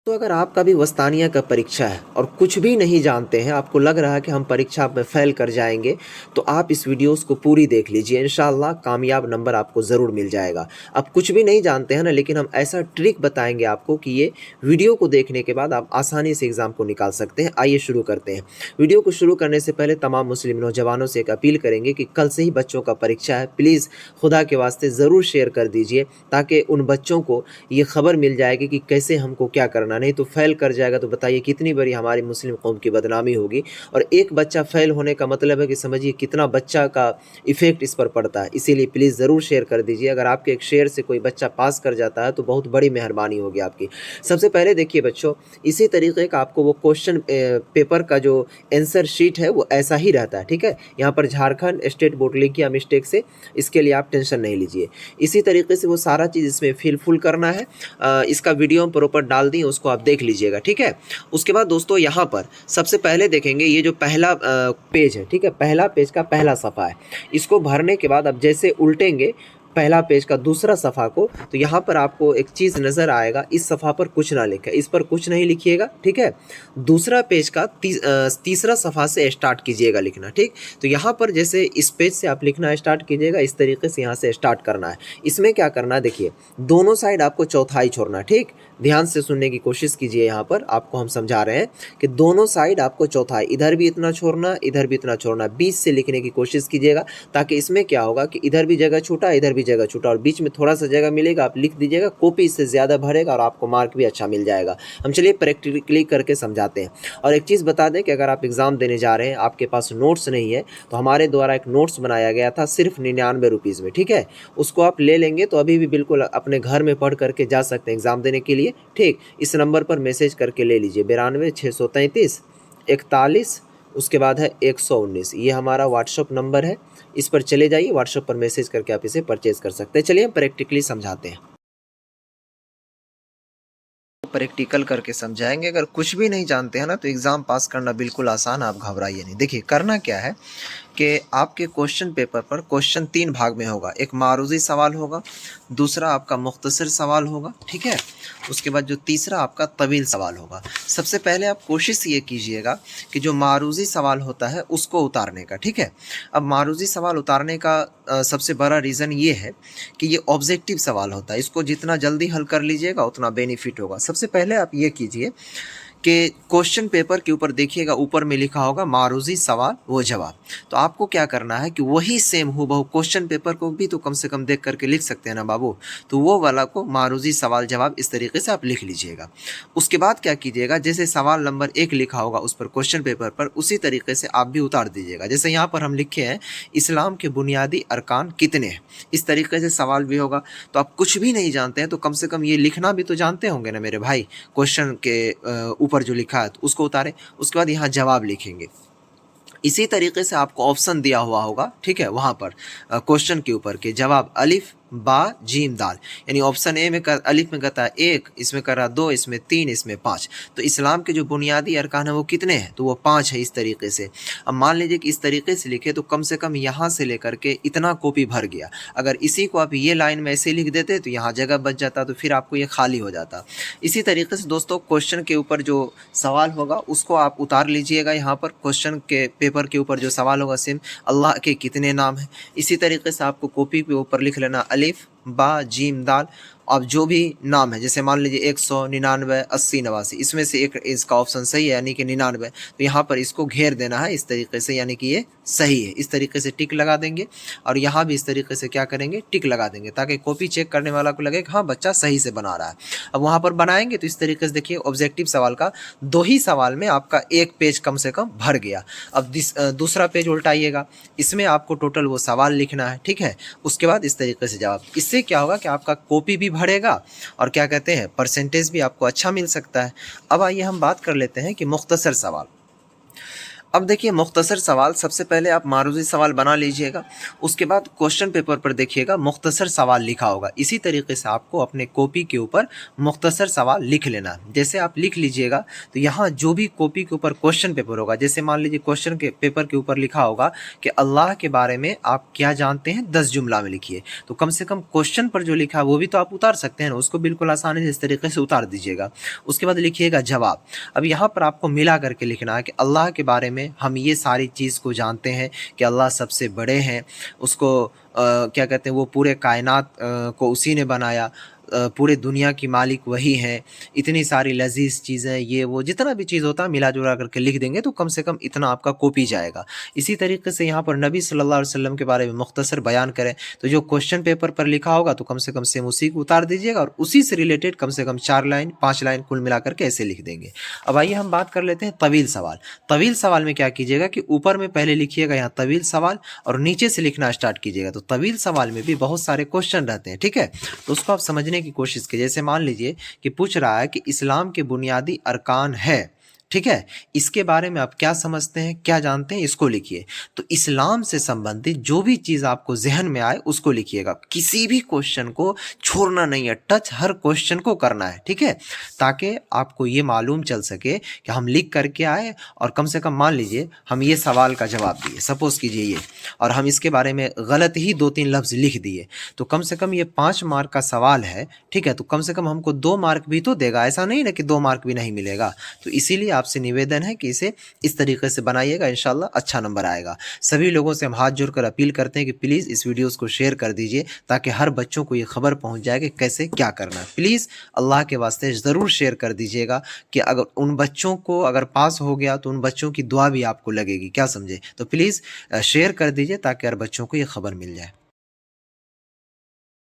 तो अगर आपका भी वस्तानिया का परीक्षा है और कुछ भी नहीं जानते हैं, आपको लग रहा है कि हम परीक्षा में फ़ेल कर जाएँगे, तो आप इस वीडियोज़ को पूरी देख लीजिए। इंशाअल्लाह कामयाब नंबर आपको ज़रूर मिल जाएगा। आप कुछ भी नहीं जानते हैं ना, लेकिन हम ऐसा ट्रिक बताएँगे आपको कि ये वीडियो को देखने के बाद आप आसानी से एग्ज़ाम को निकाल सकते हैं। आइए शुरू करते हैं। वीडियो को शुरू करने से पहले तमाम मुस्लिम नौजवानों से एक अपील करेंगे कि कल से ही बच्चों का परीक्षा है। प्लीज़ खुदा के वास्ते ज़रूर शेयर कर दीजिए, ताकि उन बच्चों को ये खबर मिल जाएगी कि कैसे हमको क्या करना। नहीं तो फ़ेल कर जाएगा तो बताइए कितनी बड़ी हमारी मुस्लिम कौम की बदनामी होगी। और एक बच्चा फ़ेल होने का मतलब है कि समझिए कितना बच्चा का इफ़ेक्ट इस पर पड़ता है। इसीलिए प्लीज़ ज़रूर शेयर कर दीजिए। अगर आपके एक शेयर से कोई बच्चा पास कर जाता है तो बहुत बड़ी मेहरबानी होगी आपकी। सबसे पहले देखिए बच्चों, इसी तरीके का आपको वो क्वेश्चन पेपर का जो आंसर शीट है वो ऐसा ही रहता है, ठीक है। यहाँ पर झारखंड स्टेट बोर्ड लिख किया मिस्टेक से, इसके लिए आप टेंशन नहीं लीजिए। इसी तरीके से वो सारा चीज़ इसमें फिल करना है। इसका वीडियो हम प्रॉपर डाल दिए, उसको आप देख लीजिएगा, ठीक है। उसके बाद दोस्तों यहाँ पर सबसे पहले देखेंगे ये जो पहला पेज है, ठीक है, पहला पेज का पहला सफ़ा है। इसको भरने के बाद अब जैसे उल्टेंगे पहला पेज का दूसरा सफ़ा को, तो यहाँ पर आपको एक चीज़ नज़र आएगा, इस सफ़ा पर कुछ ना लिखे, इस पर कुछ नहीं लिखिएगा, ठीक है। दूसरा पेज का तीसरा सफ़ा से स्टार्ट कीजिएगा लिखना, ठीक। तो यहाँ पर जैसे इस पेज से आप लिखना स्टार्ट कीजिएगा, इस तरीके से यहाँ से स्टार्ट करना है। इसमें क्या करना है देखिए, दोनों साइड आपको चौथाई छोड़ना, ठीक। ध्यान से सुनने की कोशिश कीजिए। यहाँ पर आपको हम समझा रहे हैं कि दोनों साइड आपको चौथाई, इधर भी इतना छोड़ना, इधर भी इतना छोड़ना, बीच से लिखने की कोशिश कीजिएगा, ताकि इसमें क्या होगा कि इधर भी जगह छूटा, इधर भी जगह छूटा और बीच में थोड़ा सा जगह मिलेगा, आप लिख दीजिएगा। कॉपी इससे ज़्यादा भरेगा और आपको मार्क भी अच्छा मिल जाएगा। हम चलिए प्रैक्टिकली करके समझाते हैं। और एक चीज़ बता दें कि अगर आप एग्ज़ाम देने जा रहे हैं, आपके पास नोट्स नहीं है, तो हमारे द्वारा एक नोट्स बनाया गया था सिर्फ 99 रुपीज़ में, ठीक है। उसको आप ले लेंगे तो अभी भी बिल्कुल अपने घर में पढ़ करके जा सकते हैं एग्ज़ाम देने के लिए, ठीक। इस नंबर पर मैसेज करके ले लीजिए, 92 633 41, उसके बाद है 119। ये हमारा व्हाट्सअप नंबर है, इस पर चले जाइए, व्हाट्सअप पर मैसेज करके आप इसे परचेज़ कर सकते हैं। चलिए हम प्रैक्टिकली समझाते हैं, प्रैक्टिकल करके समझाएंगे। अगर कुछ भी नहीं जानते हैं ना, तो एग्ज़ाम पास करना बिल्कुल आसान है, आप घबराइए नहीं। देखिए करना क्या है कि आपके क्वेश्चन पेपर पर क्वेश्चन 3 भाग में होगा। एक मारूज़ी सवाल होगा, दूसरा आपका मुख्तसर सवाल होगा, ठीक है। उसके बाद जो तीसरा आपका तवील सवाल होगा। सबसे पहले आप कोशिश ये कीजिएगा कि जो मारूज़ी सवाल होता है उसको उतारने का, ठीक है। अब मारूज़ी सवाल उतारने का सबसे बड़ा रीज़न ये है कि ये ऑब्जेक्टिव सवाल होता है। इसको जितना जल्दी हल कर लीजिएगा उतना बेनिफिट होगा। सबसे पहले आप ये कीजिए कि क्वेश्चन पेपर के ऊपर देखिएगा, ऊपर में लिखा होगा मारूज़ी सवाल वो जवाब। तो आपको क्या करना है कि वही सेम हूबहू क्वेश्चन पेपर को भी तो कम से कम देख करके लिख सकते हैं ना बाबू, तो वो वाला को मारूज़ी सवाल जवाब इस तरीके से आप लिख लीजिएगा। उसके बाद क्या कीजिएगा, जैसे सवाल नंबर 1 लिखा होगा उस पर क्वेश्चन पेपर पर, उसी तरीके से आप भी उतार दीजिएगा। जैसे यहाँ पर हम लिखे हैं इस्लाम के बुनियादी अरकान कितने हैं, इस तरीके से सवाल भी होगा। तो आप कुछ भी नहीं जानते हैं तो कम से कम ये लिखना भी तो जानते होंगे ना मेरे भाई। क्वेश्चन के ऊपर जो लिखा है तो उसको उतारें, उसके बाद यहाँ जवाब लिखेंगे। इसी तरीके से आपको ऑप्शन दिया हुआ होगा, ठीक है, वहाँ पर क्वेश्चन के ऊपर के जवाब अलिफ बा जीम दाल, यानी ऑप्शन ए में अलिफ में कहता है 1, इसमें कर रहा 2, इसमें 3, इसमें 5। तो इस्लाम के जो बुनियादी अरकान है वो कितने हैं, तो वो 5 है, इस तरीके से। अब मान लीजिए कि इस तरीके से लिखे तो कम से कम यहाँ से लेकर के इतना कॉपी भर गया। अगर इसी को आप ये लाइन में ऐसे लिख देते तो यहाँ जगह बच जाता, तो फिर आपको ये खाली हो जाता। इसी तरीके से दोस्तों क्वेश्चन के ऊपर जो सवाल होगा उसको आप उतार लीजिएगा। यहाँ पर क्वेश्चन के पेपर के ऊपर जो सवाल होगा सेम, अल्लाह के कितने नाम हैं। इसी तरीके से आपको कॉपी पे ऊपर लिख लेना अलिफ बा जीम दाल। अब जो भी नाम है, जैसे मान लीजिए 100, 99, 80, 89, इसमें से एक इसका ऑप्शन सही है, यानी कि 99, तो यहाँ पर इसको घेर देना है इस तरीके से, यानी कि ये सही है। इस तरीके से टिक लगा देंगे और यहाँ भी इस तरीके से क्या करेंगे, टिक लगा देंगे, ताकि कॉपी चेक करने वाला को लगे कि हाँ बच्चा सही से बना रहा है। अब वहाँ पर बनाएंगे तो इस तरीके से देखिए ऑब्जेक्टिव सवाल का 2 ही सवाल में आपका 1 पेज कम से कम भर गया। अब दूसरा पेज उल्टाइएगा, इसमें आपको टोटल वो सवाल लिखना है, ठीक है। उसके बाद इस तरीके से जवाब। इससे क्या होगा कि आपका कॉपी भी भरेगा और क्या कहते हैं परसेंटेज भी आपको अच्छा मिल सकता है। अब आइए हम बात कर लेते हैं कि मुख्तसर सवाल। अब देखिए मुख्तसर सवाल, सबसे पहले आप मारूज़ी सवाल बना लीजिएगा, उसके बाद क्वेश्चन पेपर पर देखिएगा मुख्तसर सवाल लिखा होगा। इसी तरीके से आपको अपने कॉपी के ऊपर मुख्तसर सवाल लिख लेना है। जैसे आप लिख लीजिएगा तो यहाँ जो भी कॉपी के ऊपर क्वेश्चन पेपर होगा, जैसे मान लीजिए क्वेश्चन के पेपर के ऊपर लिखा होगा कि अल्लाह के बारे में आप क्या जानते हैं, 10 जुमला में लिखिए। तो कम से कम क्वेश्चन पर जो लिखा है वो भी तो आप उतार सकते हैं ना, उसको बिल्कुल आसानी से इस तरीके से उतार दीजिएगा। उसके बाद लिखिएगा जवाब। अब यहाँ पर आपको मिला करके लिखना है कि अल्लाह के बारे में हम ये सारी चीज़ को जानते हैं कि अल्लाह सबसे बड़े हैं, उसको क्या कहते हैं, वो पूरे कायनात को उसी ने बनाया, पूरे दुनिया की मालिक वही हैं, इतनी सारी लज़ीज़ चीज़ें, ये वो जितना भी चीज़ होता है मिला-जुला करके लिख देंगे तो कम से कम इतना आपका कॉपी जाएगा। इसी तरीके से यहाँ पर नबी सल्लल्लाहु अलैहि वसल्लम के बारे में मुख्तसर बयान करें, तो जो क्वेश्चन पेपर पर लिखा होगा तो कम से कम सेम उसी को उतार दीजिएगा और उसी से रिलेटेड कम से कम 4 लाइन 5 लाइन कुल मिला करके ऐसे लिख देंगे। अब आइए हम बात कर लेते हैं तवील सवाल। तवील सवाल में क्या कीजिएगा कि ऊपर में पहले लिखिएगा यहाँ तवील सवाल और नीचे से लिखना स्टार्ट कीजिएगा। तो तवील सवाल में भी बहुत सारे क्वेश्चन रहते हैं, ठीक है? तो उसको आप समझने की कोशिश कीजिए। जैसे मान लीजिए कि पूछ रहा है कि इस्लाम के बुनियादी अरकान है, ठीक है? इसके बारे में आप क्या समझते हैं, क्या जानते हैं, इसको लिखिए। तो इस्लाम से संबंधित जो भी चीज़ आपको ज़हन में आए उसको लिखिएगा। किसी भी क्वेश्चन को छोड़ना नहीं है, टच हर क्वेश्चन को करना है, ठीक है? ताकि आपको ये मालूम चल सके कि हम लिख करके आए और कम से कम मान लीजिए हम ये सवाल का जवाब दिए, सपोज़ कीजिए ये, और हम इसके बारे में गलत ही 2-3 लफ्ज़ लिख दिए, तो कम से कम ये 5 मार्क का सवाल है, ठीक है? तो कम से कम हमको 2 मार्क भी तो देगा, ऐसा नहीं ना कि 2 मार्क भी नहीं मिलेगा। तो इसीलिए आपसे निवेदन है कि इसे इस तरीके से बनाइएगा, इंशाल्लाह अच्छा नंबर आएगा। सभी लोगों से हम हाथ जोड़कर अपील करते हैं कि प्लीज़ इस वीडियोस को शेयर कर दीजिए ताकि हर बच्चों को ये खबर पहुंच जाए कि कैसे क्या करना है। प्लीज़ अल्लाह के वास्ते ज़रूर शेयर कर दीजिएगा कि अगर उन बच्चों को अगर पास हो गया तो उन बच्चों की दुआ भी आपको लगेगी, क्या समझे? तो प्लीज़ शेयर कर दीजिए ताकि हर बच्चों को ये खबर मिल जाए।